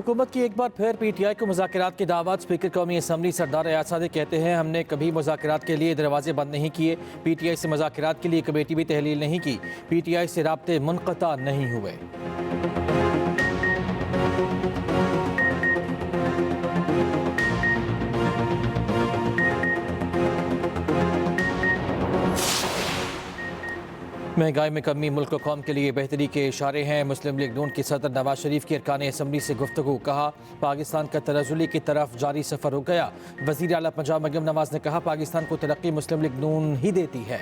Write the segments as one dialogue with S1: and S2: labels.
S1: हुकूमत की एक बार फिर PTI को मुज़ाकरात की दावत। स्पीकर कौमी असम्बली सरदार एजाज सादिक कहते हैं, हमने कभी मुज़ाकरात के लिए दरवाजे बंद नहीं किए। PTI से मुज़ाकरात के लिए कमेटी भी तहलील नहीं की। PTI से राब्ते मुनक़ता नहीं हुए। महंगाई में कमी मुल्क कौम के लिए बेहतरी के इशारे हैं। मुस्लिम लीग नून के सदर नवाज शरीफ की अरकान असम्बली से गुफ्तगू। कहा, पाकिस्तान का तनज़्ज़ुली की तरफ जारी सफ़र रुक गया। वज़ीर आला पंजाब मरियम नवाज ने कहा, पाकिस्तान को तरक्की मुस्लिम लीग नून ही देती है।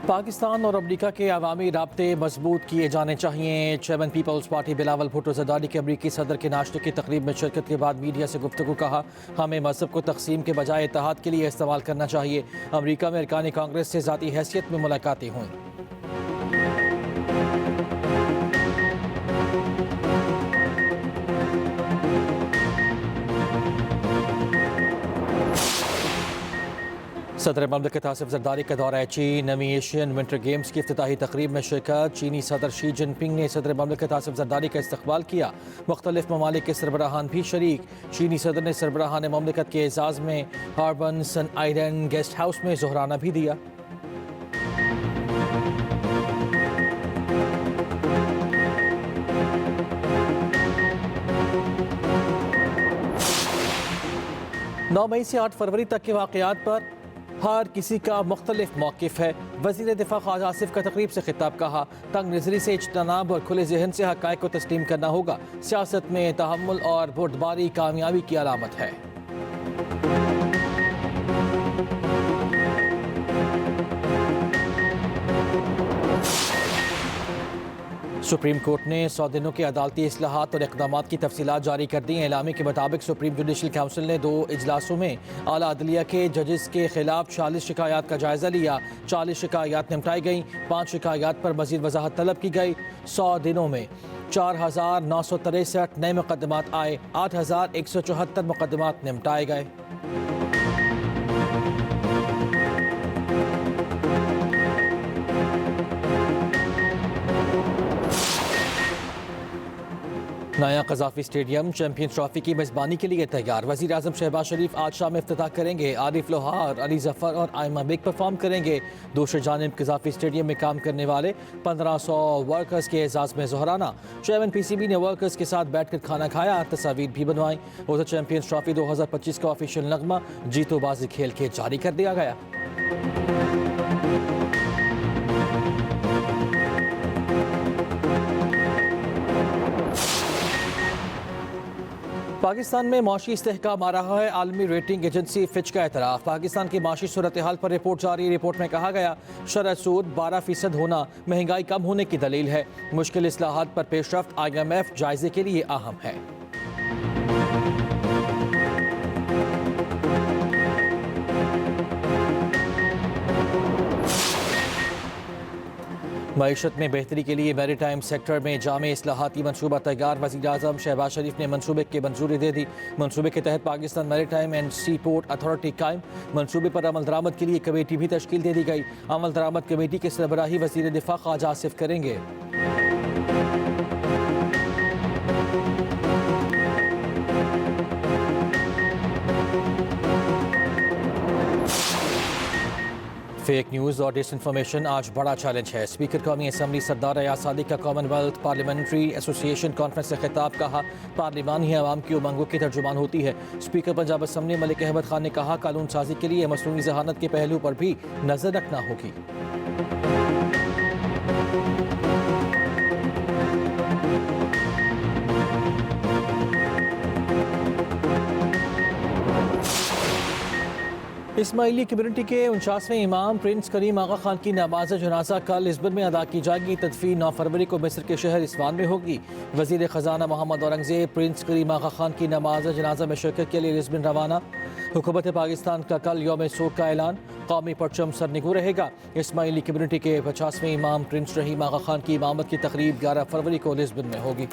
S1: पाकिस्तान और अमरीका के अवामी राब्ते मजबूत किए जाने चाहिए। Chairman people's party Bilawal Bhutto Zardari के अमरीकी सदर के नाश्ते की तकरीब में शिरकत के बाद मीडिया से गुफ्तगू। कहा, हमें मजहब को तकसीम के बजाय इत्तेहाद के लिए इस्तेमाल करना चाहिए। अमरीका में अरकान कांग्रेस से ज़ाती हैसियत में मुलाकातें हुईं। सदर ममलिकत आसिफ जरदारी का दौरा चीन। नवी एशियन विंटर गेम्स की इफ्तिताही तकरीब में शिरकत। चीनी सदर शी जिनपिंग ने सदर ममलिकत आसिफ जरदारी का इस्तकबाल किया। मुख्तलिफ ममालिक के सरबराहान भी शरीक। चीनी सदर ने सरबराहान ममलिकत के एजाज़ में हार्बन सन आयरन गेस्ट हाउस में ज़ोहराना भी दिया। नौ मई से 8 फरवरी तक के वाक़यात पर हर किसी का मुख्तलिफ मौक़िफ़ है। वज़ीर दिफ़ा ख्वाजा आसिफ का तकरीब से खिताब। कहा, तंग नज़री से इज्तनाब और खुले जहन से हक़ाइक़ को तस्लीम करना होगा। सियासत में तहम्मुल और बुर्दबारी कामयाबी की अलामत है। सुप्रीम कोर्ट ने 100 दिनों के अदालती इस्लाहात और इक़दामात की तफसीलात जारी कर दी हैं। एलामी के मुताबिक सुप्रीम जुडिशल काउंसिल ने 2 इजलासों में आला अदलिया के जजेस के खिलाफ 40 शिकायत का जायज़ा लिया। 40 शिकायत निपटाई गई। 5 शिकायत पर मज़ीद वजाहत तलब की गई। 100 दिनों में 4963 नए मुकदमात आए। 8174 मुकदमात निपटाए गए। नया कज़ाफ़ी स्टेडियम चैंपियंस ट्रॉफी की मेज़बानी के लिए तैयार। वज़ीर आज़म शहबाज शरीफ आज शाम इफ्तिताह करेंगे। आरिफ लोहार, अली जफ़र और आयमा बेग परफॉर्म करेंगे। दूसरी जानिब कज़ाफ़ी स्टेडियम में काम करने वाले 1500 वर्कर्स के एजाज़ में ज़ोहराना। चेयरमैन PCB ने वर्कर्स के साथ बैठ कर खाना खाया, तस्वीर भी बनवाई। उधर चैंपियंस ट्रॉफी 2025 का ऑफिशियल नगमा जीतो बाजी खेल के जारी कर दिया गया। पाकिस्तान में माशी इस्तेहकाम आ रहा है। आलमी रेटिंग एजेंसी फिच का एतराफ़। पाकिस्तान की माशी सूरत हाल पर रिपोर्ट जारी। रिपोर्ट में कहा गया, शरह सूद 12% होना महंगाई कम होने की दलील है। मुश्किल इस्लाहात पर पेशरफ्त IMF जायजे के लिए अहम है। मईशत में बेहतरी के लिए मैरीटाइम सेक्टर में जामे इस्लाहाती मनसूबा तैयार। वज़ीर आज़म शहबाज शरीफ ने मनसूबे की मंजूरी दे दी। मनसूबे के तहत Pakistan maritime and sea port authority कायम। मनसूबे पर अमल दरामद के लिए कमेटी भी तश्कील दे दी गई। अमल दरामद कमेटी के सरबराही वज़ीर दिफ़ा ख्वाजा आसिफ करेंगे। फेक न्यूज़ और डिसइंफॉर्मेशन आज बड़ा चैलेंज है। स्पीकर कौमी असम्बली सरदार एजाज सादिक का कॉमनवेल्थ पार्लियामेंट्री एसोसिएशन कॉन्फ्रेंस से खिताब। कहा, पार्लियामान ही आवाम की उमंगों की तर्जुमान होती है। स्पीकर पंजाब असम्बली मलिक अहमद खान ने कहा, कानून साजी के लिए मसनूई ज़हानत के पहलू पर भी नज़र रखना होगी। इस्माइली कम्युनिटी के 49वें इमाम प्रिंस करीम आगा खान की नमाज जनाजा कल लिस्बन में अदा की जाएगी। तदफीन 9 फरवरी को मिस्र के शहर इस्फान में होगी। वज़ीर ख़जाना मोहम्मद औरंगज़ेब प्रिंस करीम आगा खान की नमाज जनाजा में शिरकत के लिए लिस्बन रवाना। हुकूमत पाकिस्तान का कल यौम सोग का ऐलान। कौमी परचम सरनिगू रहेगा। इस्माइली कम्युनिटी के 50वें इमाम प्रिंस रहीम आगा खान की इमामत की तकरीब 11 फरवरी को लिस्बन में होगी।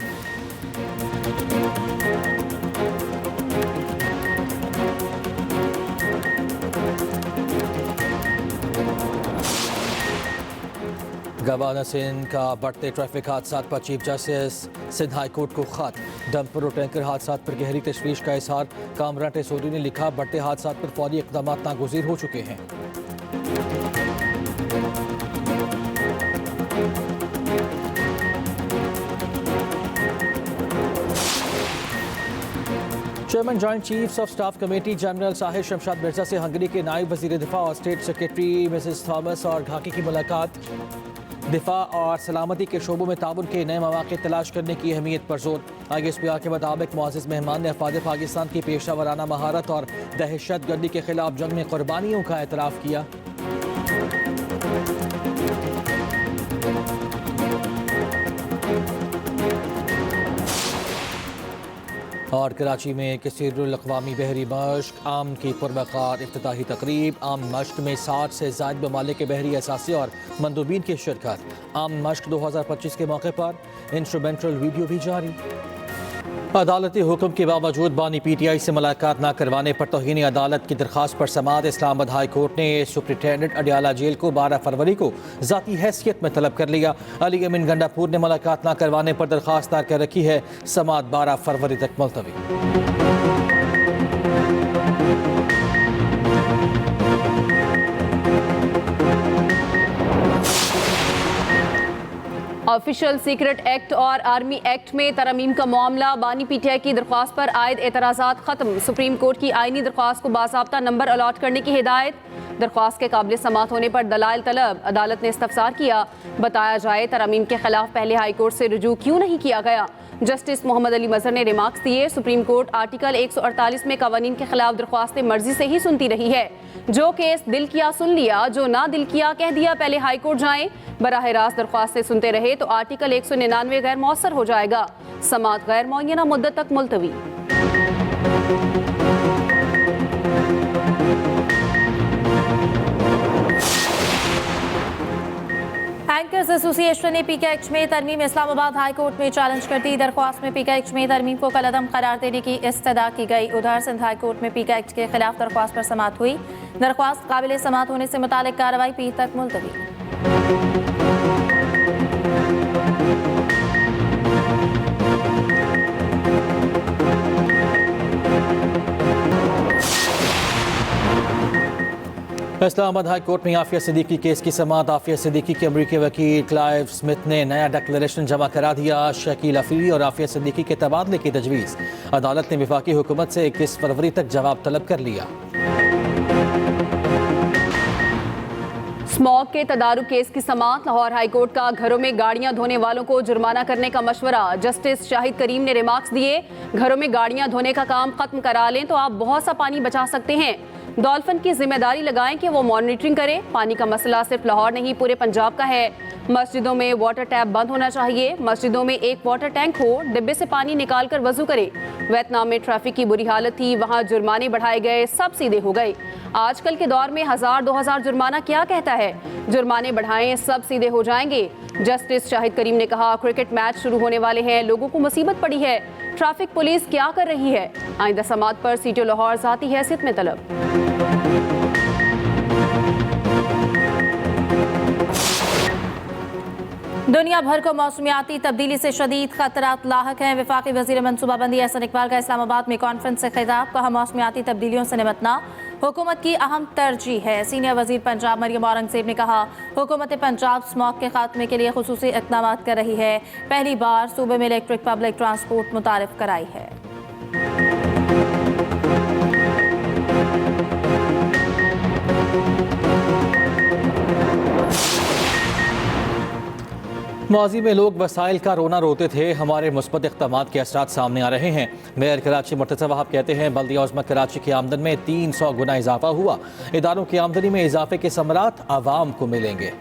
S1: गवर्नर सिंध का बढ़ते ट्रैफिक हादसात पर chief justice Sindh high court को खत। डंपर और टैंकर हादसात पर गहरी तशवीश का इजहार। कामरान टेसोरी ने लिखा, बढ़ते हादसात पर फौरी इक़दाम नागुज़ीर हो चुके हैं। Chairman joint chiefs of staff committee general Sahir Shamshad Mirza से हंगरी के नायब वजीर दिफा और स्टेट सेक्रेटरी मिसेस थॉमस और ढाकी की मुलाकात। दिफा और सलामती के शोबों में ताउन के नए मौके तलाश करने की अहमियत पर जोर। ISPR के मुताबिक मुअज़्ज़िज़ मेहमान ने अफ़वाद पाकिस्तान की पेशा वराना महारत और दहशत गर्दी के खिलाफ जंग में कुर्बानियों का एतराफ़ किया। और कराची में कसीरुल-अक़वामी बहरी मश्क आम की पुरवकार इफ्तिताही तकरीब। आम मश्क में 60 से ज़ायद ममालिक के बहरी असासे और मंदूबीन की शिरकत। आम मश्क 2025 के मौके पर इंस्ट्रूमेंटल वीडियो भी जारी। अदालती हुक्म के बावजूद बानी PTI से मुलाकात न करवाने पर तौहीन अदालत की दरख्वास्त पर समाअत। इस्लामाबाद हाई कोर्ट ने सुप्रिटेंडेंट अडियाला जेल को 12 फरवरी को ज़ाती हैसियत में तलब कर लिया। अली अमीन गंडापुर ने मुलाकात न करवाने पर दरख्वास्त दायर कर रखी है। समाअत 12 फरवरी तक मुलतवी।
S2: ऑफिशियल सीक्रेट एक्ट और आर्मी एक्ट में तरमीम का मामला। बानी PTI की दरख्वास्त पर आयद एतराज़ात खत्म। सुप्रीम कोर्ट की आईनी दरख्वास्त को बाज़ाब्ता नंबर अलॉट करने की हिदायत। दरख्वास्त के काबिल समाअत होने पर दलाइल तलब। अदालत ने इस्तफसार किया, बताया जाए तरमीम के खिलाफ पहले हाई कोर्ट से रुजू क्यों नहीं किया गया। जस्टिस मोहम्मद अली मजहर ने रिमार्क्स दिए, सुप्रीम कोर्ट आर्टिकल 148 में कवानीन के खिलाफ दरख्वास्तें मर्जी से ही सुनती रही है। जो केस दिल किया सुन लिया, जो ना दिल किया कह दिया पहले हाई कोर्ट जाएं। बराह रास्त दरख्वास्तें सुनते रहे तो आर्टिकल 199 गैर मौसर हो जाएगा। समाअत गैर मुअय्यना मुद्दत तक मुलतवी।
S3: एंकर्स एसोसिएशन ने PKH में तरमीम इस्लामाबाद हाई कोर्ट में चैलेंज कर दी। दरख्वास्त में PKH में तरमीम को कलअदम करार देने की इस्तदा की गई। उधर सिंध हाई कोर्ट में PKH के खिलाफ दरख्वास्त पर समाअत हुई। दरख्वास्त काबिल समाअत होने से मुतालिक कार्रवाई पीर तक मुलतवी।
S1: इस्लामाबाद हाई कोर्ट में आफिया सिद्दीकी केस की समाअत। आफिया सिद्दीकी के अमरीकी वकील क्लाइव स्मिथ ने नया डिक्लेरेशन जमा करा दिया। शकील अफरीदी और आफिया सिद्दीकी के तबादले की तजवीज़। अदालत ने वफाकी हुकूमत से 21 फरवरी तक जवाब तलब कर लिया।
S2: स्मॉग के तदारुक केस की समाअत। लाहौर हाई कोर्ट का घरों में गाड़ियां धोने वालों को जुर्माना करने का मशवरा। जस्टिस शाहिद करीम ने रिमार्क्स दिए, घरों में गाड़ियां धोने का काम खत्म करा लें तो आप बहुत सा पानी बचा सकते हैं। डॉल्फिन की जिम्मेदारी लगाएं कि वो मॉनिटरिंग करे। पानी का मसला सिर्फ लाहौर नहीं पूरे पंजाब का है। मस्जिदों में वाटर टैप बंद होना चाहिए। मस्जिदों में एक वाटर टैंक हो, डिब्बे से पानी निकाल कर वजू करे। वियतनाम में ट्रैफिक की बुरी हालत थी, वहाँ जुर्माने बढ़ाए गए, सब सीधे हो गए। आजकल के दौर में 1000-2000 जुर्माना क्या कहता है। जुर्माने बढ़ाएं, सब सीधे हो जाएंगे। जस्टिस शाहिद करीम ने कहा, क्रिकेट मैच शुरू होने वाले हैं, लोगों को मुसीबत पड़ी है, ट्रैफिक पुलिस क्या कर रही है। आइंदा समाअत पर सीटो लाहौर ज़ाती हैसियत में तलब।
S3: दुनिया भर को मौसमियाती तब्दीली से शदीद खतरात लाहक हैं। वफाकी वजीर मनसूबाबंदी एहसन इकबाल का इस्लामाबाद में कॉन्फ्रेंस से खिताब। कहा, मौसमियाती तब्दीलियों से निपटना हुकूमत की अहम तरजीह है। सीनियर वजीर पंजाब मरियम औरंगजेब ने कहा, हुकूमत पंजाब स्मॉग के खात्मे के लिए खुसूसी इक़दाम कर रही है। पहली बार सूबे में इलेक्ट्रिक पब्लिक ट्रांसपोर्ट मुतारिफ कराई है।
S1: माजी में लोग वसाइल का रोना रोते थे, हमारे मुस्बत इक़दामात के असरात सामने आ रहे हैं। मेयर कराची मुर्तज़ा वहाब कहते हैं, बल्दिया उज़्मा कराची की आमदन में 300 गुना इजाफा हुआ। इदारों की आमदनी में इजाफे के समरात आवाम को मिलेंगे।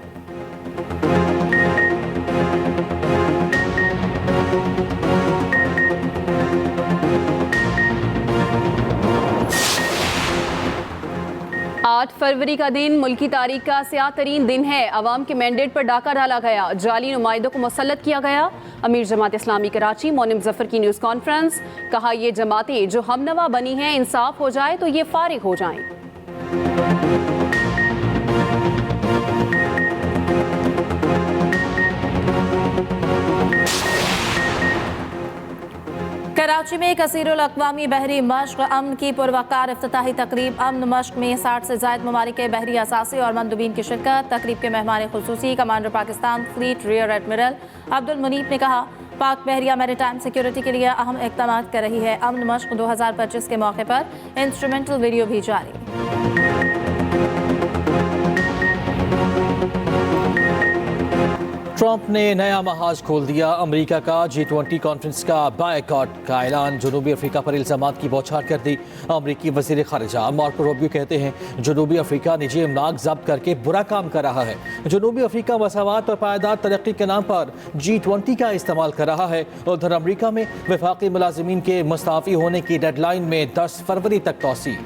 S2: आठ फरवरी का दिन मुल्की तारीख का स्याह तरीन दिन है। अवाम के मैंडेट पर डाका डाला गया, जाली नुमाइंदों को मुसल्लत किया गया। अमीर जमात इस्लामी कराची मोनिम जफर की न्यूज़ कॉन्फ्रेंस। कहा, ये जमातें जो हमनवा बनी हैं, इंसाफ हो जाए तो ये फारिग हो जाएं।
S3: कराची में कसीरुल अक़वामी बहरी मश्क अमन की पुरवकार इफ्तिताही तकरीब। अमन मश्क में 60 से ज़ायद ममालिक के बहरी असासी और मंदुबीन की शिरकत। तकरीब के मेहमान खुसूसी commander Pakistan fleet rear admiral Abdul Munib ने कहा, पाक बहरिया मैरीटाइम सिक्योरिटी के लिए अहम इक़दाम कर रही है। अमन मश्क 2025 के मौके पर इंस्ट्रूमेंटल वीडियो भी जारी।
S1: ट्रंप ने नया महाज खोल दिया। अमेरिका का G20 कॉन्फ्रेंस का बायकॉट का ऐलान। जनूबी अफ्रीका पर इल्जामात की बौछार कर दी। अमेरिकी वजीर खारिजा मार्को रूबियो कहते हैं, जनूबी अफ्रीका निजी इमलाक जब्त करके बुरा काम कर रहा है। जनूबी अफ्रीका मसावात और पायदार तरक्की के नाम पर G20 का इस्तेमाल कर रहा है। उधर अमेरिका में वफाकी मुलाजिमीन के मुस्ताफ़ी होने की डेडलाइन में 10 फरवरी तक तौसी।